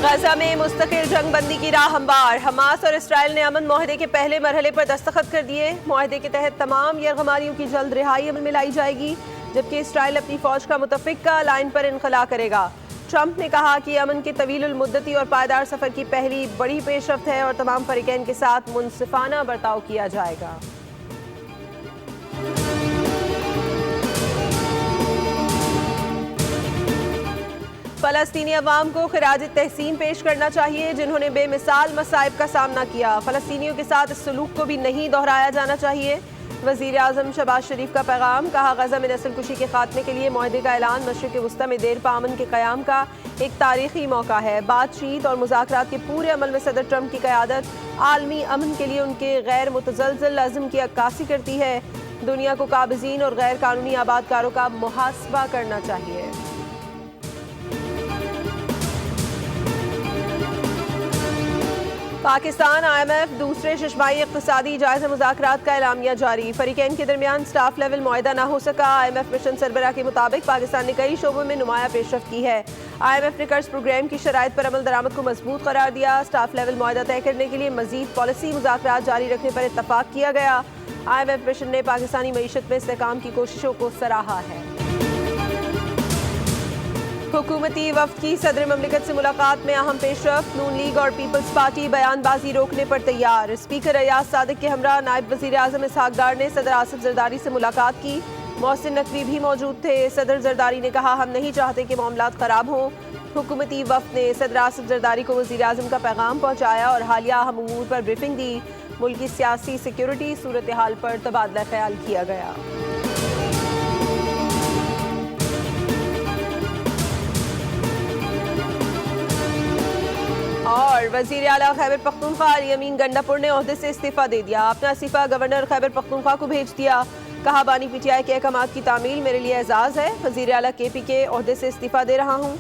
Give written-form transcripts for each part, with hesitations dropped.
غزہ میں مستقل جنگ بندی کی راہ ہموار، حماس اور اسرائیل نے امن معاہدے کے پہلے مرحلے پر دستخط کر دیے۔ معاہدے کے تحت تمام یرغمالیوں کی جلد رہائی عمل میں لائی جائے گی، جبکہ اسرائیل اپنی فوج کا متفقہ لائن پر انخلا کرے گا۔ ٹرمپ نے کہا کہ امن کے طویل المدتی اور پائیدار سفر کی پہلی بڑی پیش رفت ہے اور تمام فریقین کے ساتھ منصفانہ برتاؤ کیا جائے گا۔ فلسطینی عوام کو خراج تحسین پیش کرنا چاہیے جنہوں نے بے مثال مصائب کا سامنا کیا۔ فلسطینیوں کے ساتھ اس سلوک کو بھی نہیں دہرایا جانا چاہیے۔ وزیر اعظم شہباز شریف کا پیغام، کہا غزہ میں نسل کشی کے خاتمے کے لیے معاہدے کا اعلان مشرق وسطی میں دیر پا امن کے قیام کا ایک تاریخی موقع ہے۔ بات چیت اور مذاکرات کے پورے عمل میں صدر ٹرمپ کی قیادت عالمی امن کے لیے ان کے غیر متزلزل عزم کی عکاسی کرتی ہے۔ دنیا کو قابضین اور غیر قانونی آباد کاروں کا محاسبہ کرنا چاہیے۔ پاکستان آئی ایم ایف دوسرے ششمائی اقتصادی جائزہ مذاکرات کا اعلامیہ جاری، فریقین کے درمیان سٹاف لیول معاہدہ نہ ہو سکا۔ آئی ایم ایف مشن سربراہ کے مطابق پاکستان نے کئی شعبوں میں نمایاں پیش رفت کی ہے۔ آئی ایم ایف نے قرض پروگرام کی شرائط پر عمل درآمد کو مضبوط قرار دیا۔ سٹاف لیول معاہدہ طے کرنے کے لیے مزید پالیسی مذاکرات جاری رکھنے پر اتفاق کیا گیا۔ آئی ایم ایف مشن نے پاکستانی معیشت میں استحکام کی کوششوں کو سراہا ہے۔ حکومتی وفد کی صدر مملکت سے ملاقات میں اہم پیش رفت، نون لیگ اور پیپلز پارٹی بیان بازی روکنے پر تیار۔ اسپیکر ایاز صادق کے ہمراہ نائب وزیر اعظم اسحاق ڈار نے صدر آصف زرداری سے ملاقات کی۔ محسن نقوی بھی موجود تھے۔ صدر زرداری نے کہا، ہم نہیں چاہتے کہ معاملات خراب ہوں۔ حکومتی وفد نے صدر آصف زرداری کو وزیر اعظم کا پیغام پہنچایا اور حالیہ اہم امور پر بریفنگ دی۔ ملکی سیاسی سیکیورٹی صورتحال پر تبادلہ خیال کیا گیا۔ اور وزیر اعلیٰ خیبر پختونخوا علی امین گنڈاپور نے عہدے سے استعفیٰ دے دیا۔ اپنا استعفیٰ گورنر خیبر پختونخوا کو بھیج دیا۔ کہا، بانی پی ٹی آئی کے احکامات کی تعمیل میرے لیے اعزاز ہے۔ وزیر اعلیٰ کے پی کے عہدے سے استعفیٰ دے رہا ہوں۔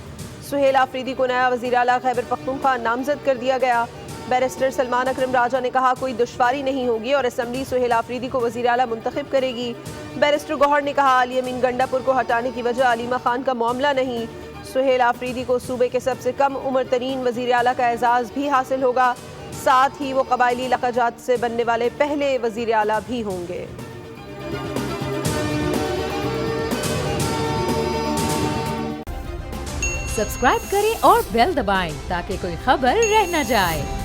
سہیل آفریدی کو نیا وزیر اعلیٰ خیبر پختونخوا نامزد کر دیا گیا۔ بیرسٹر سلمان اکرم راجہ نے کہا، کوئی دشواری نہیں ہوگی اور اسمبلی سہیل آفریدی کو وزیر اعلیٰ منتخب کرے گی۔ بیرسٹر گوہر نے کہا، علی امین گنڈاپور کو ہٹانے کی وجہ علیمہ خان کا معاملہ نہیں، سہیل آفریدی کو صوبے کے سب سے کم عمر ترین وزیر اعلیٰ کا اعزاز بھی حاصل ہوگا، ساتھ ہی وہ قبائلی لقجات سے بننے والے پہلے وزیر اعلیٰ بھی ہوں گے۔ سبسکرائب کریں اور بیل دبائیں تاکہ کوئی خبر رہ نہ جائے۔